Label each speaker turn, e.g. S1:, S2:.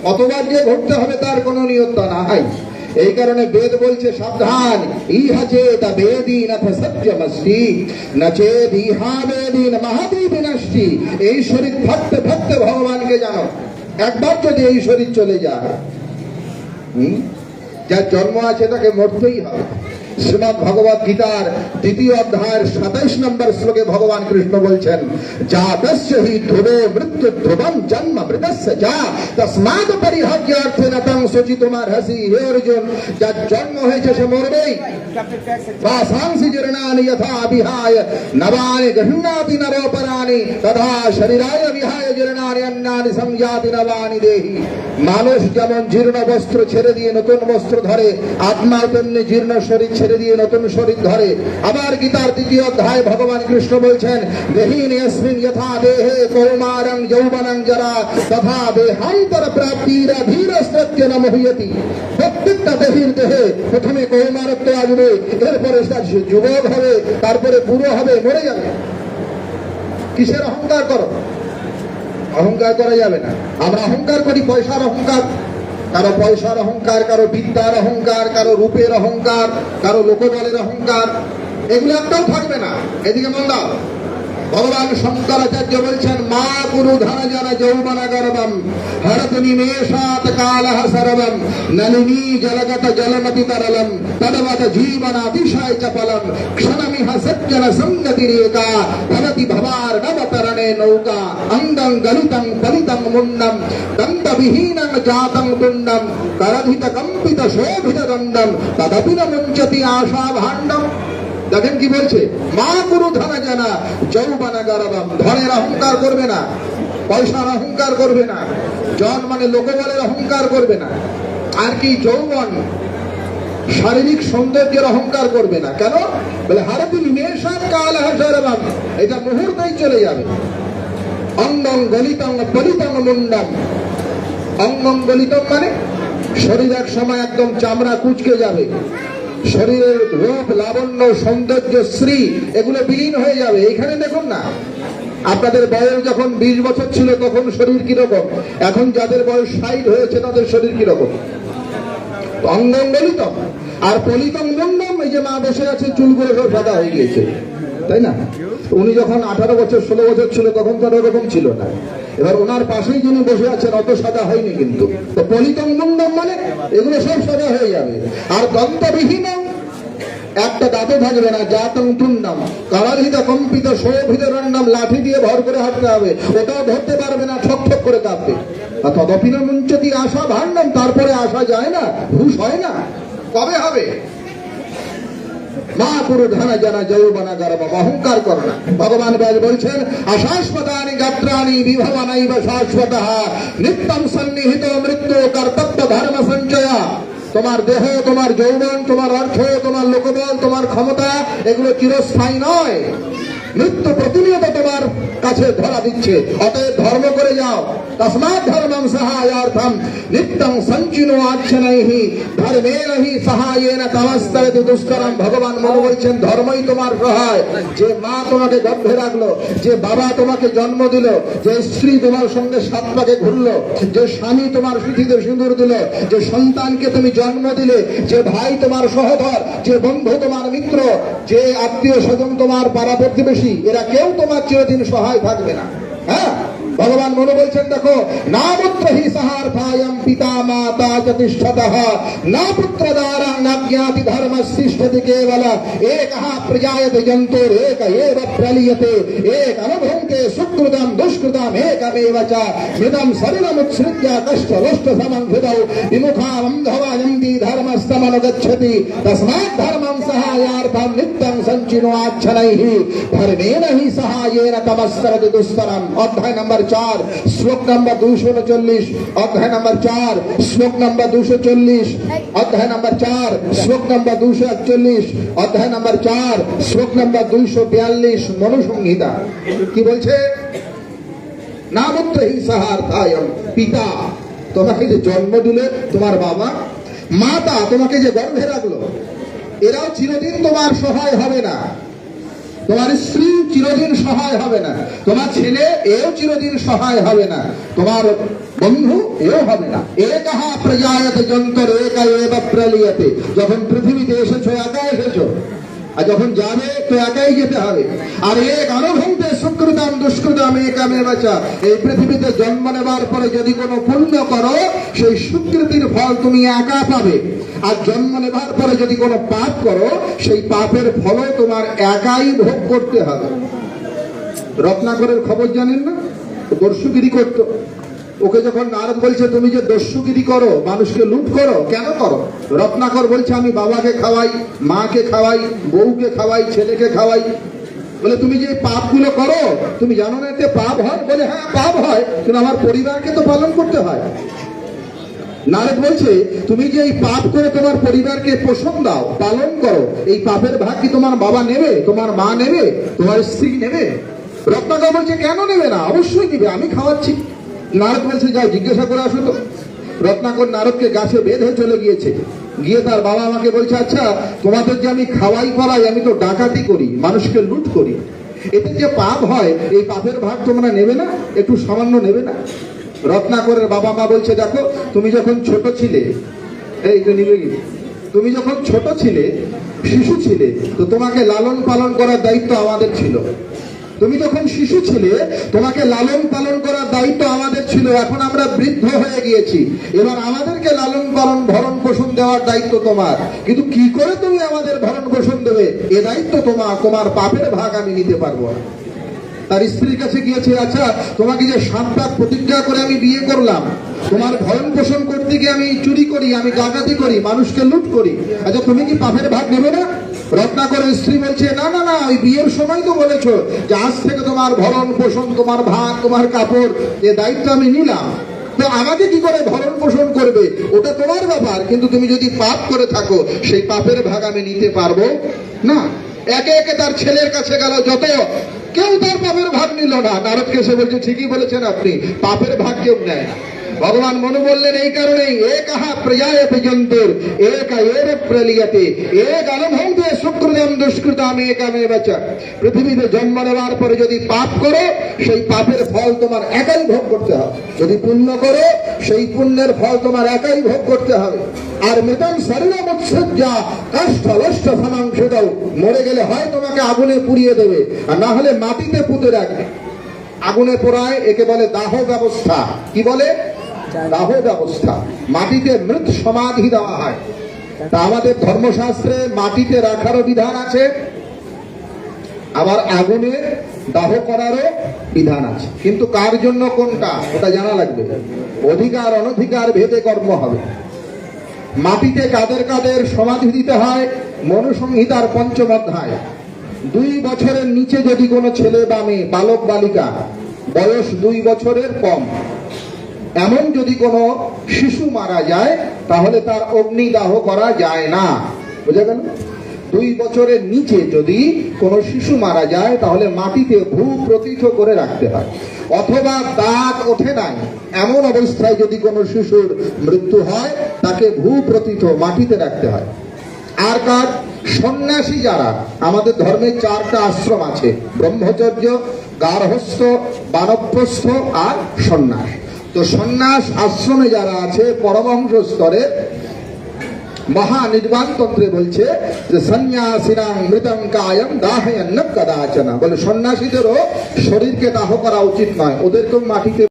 S1: অতবার যে ঘটতে হবে তার কোনো নিয়ন্ত্রণ নাই। এই কারণে বেদ বলছে সাবধান, ইহা চেত বেদীন সত্যমস্তি নচেদ ইহা বেদীন মহাতি বিনষ্টি। এই শরীর থাকতে থাকতে ভগবানকে জানো। একবার যদি এই শরীর চলে যায়, যার জন্ম আছে তাকে মরতেই হবে। শ্রীমদ্ ভগবত গীতার 2য় অধ্যায়ের 27 নম্বর শ্লোকে ভগবান কৃষ্ণ বলছেন, জাতস্য হি ধ্রুবে মৃত্যু ধ্রুবম জন্ম মৃতস্য যা তস্মাৎ পরিহার্যার্থেন তং শুচিতুমর্হসি। হে অর্জুন, যার জন্ম হয়েছে সে মরবেই। বাসাংসি জীর্ণানি যথা বিহায় নবানি গৃহ্ণাতি নরোপরাণি তথা শরীরায় বিহায় জীর্ণানি অন্যানি সংযাতি নবানি দেহি। মানুষ যেমন জীর্ণ বস্ত্র ছেড়ে দিয়ে নতুন বস্ত্র ধরে, আত্মা তেমনি জীর্ণ শরীর ছেড়ে দিয়ে নতুন শরীর ধরে। আবার গীতার 2য় অধ্যায় ভগবান কৃষ্ণ বলছেন, দেহিন যস্মিন যথা দেহে কৌমারং যৌবনং জরা তথা দেহান্তর প্রাপ্তির ধীরস্তত্য ন মুহ্যতি। প্রত্যেকটা দেহে প্রথমে কৌমারত্ব আসবে, এরপরে যুবক হবে, তারপরে বুড়ো হবে, মরে যাবে। কিসের অহংকার করো? অহংকার করা যাবে না। আমরা অহংকার করি পয়সার অহংকার, কারো পয়সার অহংকার, কারো বিদ্যার অহংকার, কারো রূপের অহংকার, কারো লোকবলের অহংকার। এগুলো একটাও থাকবে না। এদিকে মন দাও। ভগবান শঙ্করাচার্য বলছেন, মা গুরু ধন জন যৌবন গর্বম হরত নিমেষাত কালহ সর্বম নলিনী জলগত জলমতি তরলম তদবত জীবন অতিশয় চপলম ক্ষণমিহ সজ্জন সঙ্গতিরেকা ভবতি ভবার নবতরণে নৌকা অঙ্গং গলিতং ফলিতং মুন্ডম দন্তবিহীনং জাতং তুণ্ডম করধিত কম্পিত শোভিত দণ্ডম তদপি ন মুঞ্চতি আশা ভাণ্ডম। দেখেন কি বলছে, মা গুরু ধন জানা যৌবন গর্বম। ধনের অহংকার করবে না, পয়সার অহংকার করবে না, জন মানে লোকবলের অহংকার করবে না। আর কি যৌবন, শারীরিক সৌন্দর্যের অহংকার করবে না। কেন বলে, হারতিন মেষাত কালহ সর্বম, এটা মুহূর্তেই চলে যাবে। অঙ্গং গলিতং ফলিতং মুন্ডম। অঙ্গং গলিতং মানে শরীর এক সময় একদম চামড়া কুচকে যাবে, শরীরের রূপ লাবণ্য সৌন্দর্য শ্রী এগুলো বিলীন হয়ে যাবে। এইখানে দেখুন না, আপনাদের বয়স যখন 20 বছর ছিল তখন শরীর কিরকম, এখন যাদের বয়স 60 হয়েছে তাদের শরীর কিরকম। অঙ্গং গলিতম আর ফলিতং মুন্ডম, এই যে মা বসে আছে চুলগুলো সব সাদা হয়ে গিয়েছে, তাই না? উনি যখন 18 বছর 16 বছর ছিল তখন তো এরকম ছিল না। এবার ওনার পাশেই যিনি বসে আছেন অত সাদা হয়নি কিন্তু। তো ফলিতং মুন্ডম মানে এগুলো সব সাদা হয়ে যাবে। আর দন্তবিহীন, একটা দাঁতও থাকবে না। জাতং তুণ্ডম কারারহিত কম্পিত শোভিত রণ্ডম, লাঠি দিয়ে ভর করে হাঁটতে হবে, ওটাও ধরতে পারবে না, ঠক ঠক করে কাঁপবে। তদপি ন মুঞ্চতি আশা ভাণ্ডম, তারপরে আসা যায় না, হুঁশ হয় না। কবে হবে? মা গুরু ধন জানা যৌবন গর্বম, অহংকার করো না। ভগবান বলছেন, অশাশ্বতানি গাত্রাণি বিভবনৈব শাশ্বতঃ নিত্যং সন্নিহিত মৃত্যু কর্তব্য ধর্ম সঞ্চয়া। তোমার দেহ, তোমার যৌবন, তোমার অর্থ, তোমার লোকবল, তোমার ক্ষমতা এগুলো চিরস্থায়ী নয়। মৃত্যু প্রতিনিয়ত তোমার কাছে ধরা দিচ্ছে। অতএব ধর্ম করে যাও। তস্মাৎ ধর্মং সহায়ার্থম নিত্যং সঞ্চিনো আচ্ছনৈহি ধর্মেণহি সহায়েন তমস্তরতি দুষ্করম। ভগবান মনে বলছেন, ধর্মই তোমার সহায়। যে মা তোমাকে গর্ভে রাখলো, যে বাবা তোমাকে জন্ম দিল, যে স্ত্রী তোমার সঙ্গে 7 পাকে ঘুরলো, যে স্বামী তোমার পিঠিতে সিঁদুর দিল, যে সন্তানকে তুমি জন্ম দিলে, যে ভাই তোমার সহধর, যে বন্ধু তোমার মিত্র, যে আত্মীয় স্বজন তোমার পাড়া প্রতিবেশী, এরা কেউ তোমার চিরদিন সহায় থাকবে না। হ্যাঁ, ভগবান মনে বলছেন, দেখো, না পুত্র হি সহার্থায়ম পিতা মাতা চতিষ্ঠতঃ না পুত্র দ্বারা না জ্ঞাতি ধর্ম সৃষ্টিতে কেবল একঃ প্রজায়তে জন্তুর এক এব প্রলীয়তে এক অনুভূতে সুকৃতম দুষ্কৃতম একমেব চ মৃদম শরীরম উৎসৃত্য কষ্ট রষ্ট সমং হৃদৌ বিমুখাম ধবায়ন্তি ধর্মস্তমনুগচ্ছতি তস্মাৎ ধর্মং সহায়ার্থম নিত্যং সঞ্চিনো আচ্ছনৈঃ ধর্মেণ হি সহায়েন তমস্তরতি দুস্তরম। অধ্যায় নম্বর 4 শ্লোক নম্বর 239, অধ্যায় নম্বর 4 শ্লোক নম্বর 240, অধ্যায় নম্বর 4 শ্লোক নম্বর 241, অধ্যায় নম্বর 4 শ্লোক নম্বর 242 মনুসংহিতা। কি বলছে? না পুত্র হি সহার্থায়ম, পিতা তোমাকে যে জন্ম দিলে তোমার বাবা, মাতা তোমাকে যে গর্ভে রাখলো, এরাও চিরদিন তোমার সহায় হবে না। তোমার স্ত্রী চিরদিন সহায় হবে না, তোমার ছেলে এও চিরদিন সহায় হবে না, তোমার বন্ধু এও হবে না। একাহা প্রজায়ত যন্তর একা এব প্রলিয়তে। যখন পৃথিবীতে এসেছো একা এসেছো, আর যখন যাবে তো একাই যেতে হবে। আর এক অনুভূতে সুকৃতাম দুষ্কৃতাম একামেবাচা। এই পৃথিবীতে জন্ম নেবার পরে যদি কোনো পুণ্য করো, সেই সুকৃতির ফল তুমি একা পাবে। আর জন্ম নেবার পরে যদি কোনো পাপ করো, সেই পাপের ফলও তোমার একাই ভোগ করতে হবে। রত্নাকরের খবর জানেন না? দস্যুগিরি করতো। ওকে যখন নারদ বলছে তুমি যে দস্যুগিরি করো, মানুষকে লুট করো, কেন করো? রত্নাকর বলছে আমি বাবাকে খাওয়াই, মাকে খাওয়াই, বউকে খাওয়াই, ছেলেকে খাওয়াই। বলে তুমি যে পাপগুলো করো, তুমি জানো না এতে পাপ হয়? বলে হ্যাঁ পাপ হয়, কিন্তু আমার পরিবারকে তো পালন করতে হয়। নারদ বলছে তুমি যে এই পাপ করে তোমার পরিবারকে পোষণ দাও, পালন করো, এই পাপের ভাগ কি তোমার বাবা নেবে, তোমার মা নেবে, তোমার স্ত্রী নেবে? রত্নাকর বলছে কেন নেবে না, অবশ্যই নেবে, আমি খাওয়াচ্ছি। নারদ বলছে যাও জিজ্ঞাসা করে আসো তো। রত্নাকর নারদকে গাছে বেঁধে চলে গিয়েছে। গিয়ে তার বাবা আমাকে বলছে আচ্ছা তোমাদের যে আমি খাওয়াই পড়াই, আমি তো ডাকাতি করি, মানুষকে লুট করি, এতে যে পাপ হয় এই পাপের ভাগ তোমরা নেবে না, একটু সামান্য নেবে না? রত্নাকরের বাবা মা বলছে দেখো তুমি যখন ছোট ছিলে, এই তো নিবে গিয়ে, তুমি যখন ছোট ছিলে, শিশু ছিলে, তো তোমাকে লালন পালন করার দায়িত্ব আমাদের ছিল। তুমি যখন শিশু ছিলে তোমাকে লালন পালন করার দায়িত্ব আমাদের ছিল। এখন আমরা বৃদ্ধ হয়ে গিয়েছি, এবার আমাদেরকে লালন পালন ভরণ পোষণ দেওয়ার দায়িত্ব তোমার। কিন্তু কি করে তুমি আমাদের ভরণ পোষণ দেবে এ দায়িত্ব তোমার, তোমার পাপের ভাগ আমি নিতে পারবো না। তার স্ত্রীর কাছে গিয়েছে আচ্ছা তোমাকে যে 7 পাপ প্রতিজ্ঞা করে আমি বিয়ে করলাম, তোমার ভরণ পোষণ করতে গিয়ে আমি চুরি করি, আমি ডাকাতি করি, মানুষকে লুট করি, আচ্ছা তুমি কি পাপের ভাগ নেবে না? রত্নাকরের স্ত্রী বলছে না না না, ওই বিয়ের সময় তো বলেছো যে আজ থেকে তোমার ভরণ পোষণ, তোমার ভাত, তোমার কাপড়, এ দায়িত্ব আমি নিলাম, তো আমাকে কি করে ভরণ পোষণ করবে ওটা তোমার ব্যাপার, কিন্তু তুমি যদি পাপ করে থাকো সেই পাপের ভাগ আমি নিতে পারবো না। একে একে তার ছেলের কাছে গেল, যত কেউ তার পাপের ভাগ নিল না। নারদকে সে বলছে ঠিকই বলেছেন আপনি, পাপের ভাগ কেউ নেয় না। ভগবান মনু বললেন এই কারণেই একাহা প্রজায়তে জন্তুর একা এর প্রলিয়তে এক অনুভূতে সুকৃতম দুষ্কৃতাম একামেবাচা। পৃথিবীতে জন্ম নেওয়ার পরে যদি পাপ করো সেই পাপের ফল তোমার একাই ভোগ করতে হবে, যদি পুণ্য করো সেই পুণ্যের ফল তোমার একাই ভোগ করতে হবে। আর মৃতং শরীরম উৎসজ্জা কাষ্ঠ লষ্ট ফলাংশ দাও, মরে গেলে হয় তোমাকে আগুনে পুড়িয়ে দেবে, আর না হলে মাটিতে পুঁতে রাখবে। আগুনে পোড়ায়, একে বলে দাহ ব্যবস্থা। কি বলে? দাহ ব্যবস্থা। মাটিতে মৃত সমাধি দেওয়া হয়। তা আমাদের ধর্মশাস্ত্রে মাটিতে রাখারও বিধান আছে, আবার আগুনে দাহ করারও বিধান আছে, কিন্তু কার জন্য কোনটা ওটা জানা লাগবে। অধিকার অনধিকার ভেদে কর্ম হবে। মাটিতে কাদের কাদের সমাধি দিতে হয়? মনুসংহিতার 5ম অধ্যায়। 2 বছরের নিচে যদি কোনো ছেলে বা মেয়ে, বালক বালিকা, বয়স 2 বছরের কম, এমন যদি কোনো শিশু মারা যায় তাহলে তার অগ্নিদাহ করা যায় না। বুঝা গেল? 2 বছরের নিচে যদি কোনো শিশু মারা যায় তাহলে মাটিতে ভূপ্রতিথ করে রাখতে হয়, অথবা দাঁত ওঠে নাই এমন অবস্থায় যদি কোনো শিশুর মৃত্যু হয় তাকে ভূপ্রতিথ মাটিতে রাখতে হয়। আর কার? সন্ন্যাসী যারা, আমাদের ধর্মে 4টা আশ্রম আছে, ব্রহ্মচর্য, গার্হস্থ, বানপ্রস্থ আর সন্ন্যাস। তো সন্ন্যাস আশ্রমে যারা আছে পরমহংস স্তরে মহানির্বাণ তন্ত্রে বলছে যে সন্ন্যাসিনাং মৃতং কায়ং দাহয়ন্ন কদাচনা। বলে সন্ন্যাসীদেরও শরীরকে দাহ করা উচিত নয়, ওদেরকেও মাটিতে